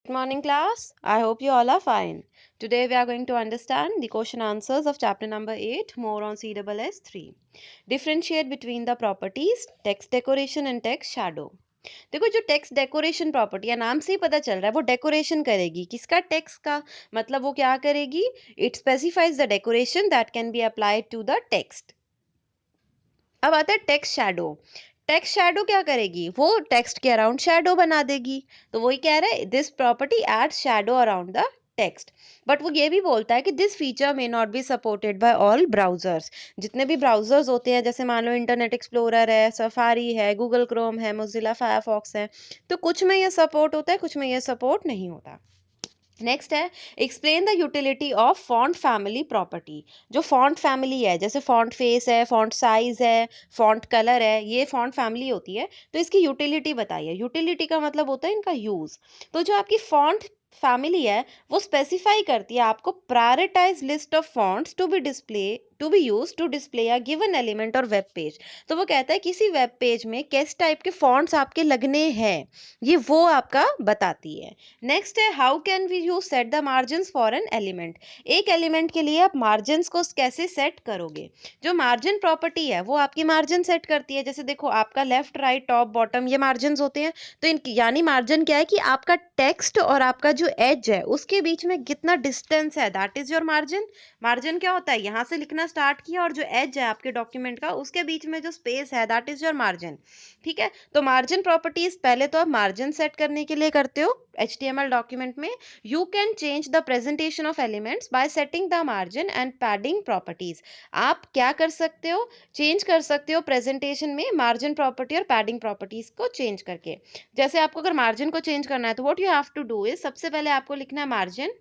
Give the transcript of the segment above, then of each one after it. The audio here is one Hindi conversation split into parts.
Good morning, class. I hope you all are fine. Today we are going to understand the question answers of chapter number 8, more on CSS 3. Differentiate between the properties, text decoration and text shadow. देखो जो टेक्स्ट डेकोरेशन प्रॉपर्टी है नाम से ही पता चल रहा है वो डेकोरेशन करेगी किसका टेक्स्ट का मतलब वो क्या करेगी it specifies the decoration that can be applied to the text अब आता है टेक्स्ट शैडो टेक्स्ट शैडो क्या करेगी वो टेक्स्ट के अराउंड शैडो बना देगी तो वही कह रहा है this property add shadow around the text but वो ये भी बोलता है कि this feature may not be supported by all browsers जितने भी ब्राउजर्स होते हैं जैसे मान लो इंटरनेट एक्सप्लोरर है सफारी है गूगल क्रोम है मोजिला फायरफॉक्स है तो कुछ में ये सपोर्ट होता है कुछ में ये सपोर्ट नहीं होता नेक्स्ट है explain the utility of font family property जो फॉन्ट फैमिली है जैसे फॉन्ट फेस है फॉन्ट साइज है फॉन्ट कलर है ये फॉन्ट फैमिली होती है तो इसकी यूटिलिटी बताइए यूटिलिटी का मतलब होता है इनका यूज तो जो आपकी फॉन्ट फैमिली है वो स्पेसिफाई करती है आपको prioritise list of fonts to be use to display a given element और वेब पेज तो वो कहता है किसी वेब पेज में किस टाइप के फॉन्ट्स आपके लगने हैं ये वो आपका बताती है नेक्स्ट है how can we use set the margin for an element एक एलिमेंट के लिए आप मार्जिन को कैसे सेट करोगे जो मार्जिन प्रॉपर्टी है वो आपकी मार्जिन सेट करती है जैसे देखो आपका लेफ्ट राइट टॉप बॉटम ये मार्जिन होते हैं तो इनकी यानी मार्जिन क्या है कि आपका टेक्स्ट और आपका जो एज है उसके बीच में कितना डिस्टेंस है that is your margin margin क्या होता है यहाँ से लिखना स्टार्ट किया और जो एज है आपके डॉक्यूमेंट का उसके बीच में जो स्पेस है दैट इज योर मार्जिन ठीक है तो मार्जिन प्रॉपर्टीज पहले तो आप मार्जिन सेट करने के लिए करते हो HTML डॉक्यूमेंट में you can change the presentation of elements bye setting the margin and padding properties आप क्या कर सकते हो चेंज कर सकते हो प्रेजेंटेशन में मार्जिन प्रॉपर्टी और पैडिंग प्रॉपर्टीज को चेंज करके जैसे आपको अगर मार्जिन को चेंज करना है तो what you have to do is सबसे पहले आपको लिखना है मार्जिन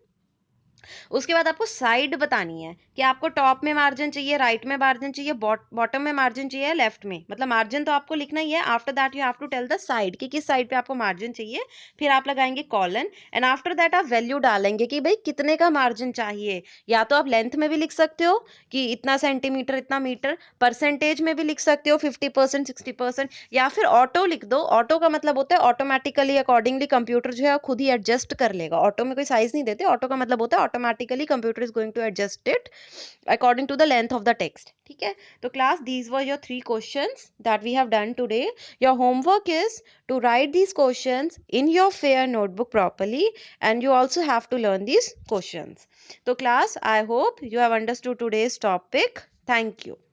उसके बाद आपको साइड बतानी है कि आपको टॉप में मार्जिन चाहिए राइट में मार्जिन चाहिए बॉटम में मार्जिन चाहिए लेफ्ट में मतलब मार्जिन तो आपको लिखना ही है after that you have to tell the side कि किस साइड पे आपको मार्जिन चाहिए फिर आप लगाएंगे कॉलन एंड आफ्टर दैट आप वैल्यू डालेंगे कि भाई कितने का मार्जिन चाहिए या तो आप लेंथ में भी लिख सकते हो कि इतना सेंटीमीटर इतना मीटर परसेंटेज में भी लिख सकते हो 50% 60% या फिर ऑटो लिख दो ऑटो का मतलब होता है ऑटोमेटिकली अकॉर्डिंगली कंप्यूटर जो है खुद ही एडजस्ट कर लेगा ऑटो में कोई साइज नहीं देते ऑटो का मतलब होता है automatically computer is going to adjust it according to the length of the text ठीक है तो class these were your 3 questions that we have done today your homework is to write these questions in your fair notebook properly and you also have to learn these questions so class I hope you have understood today's topic thank you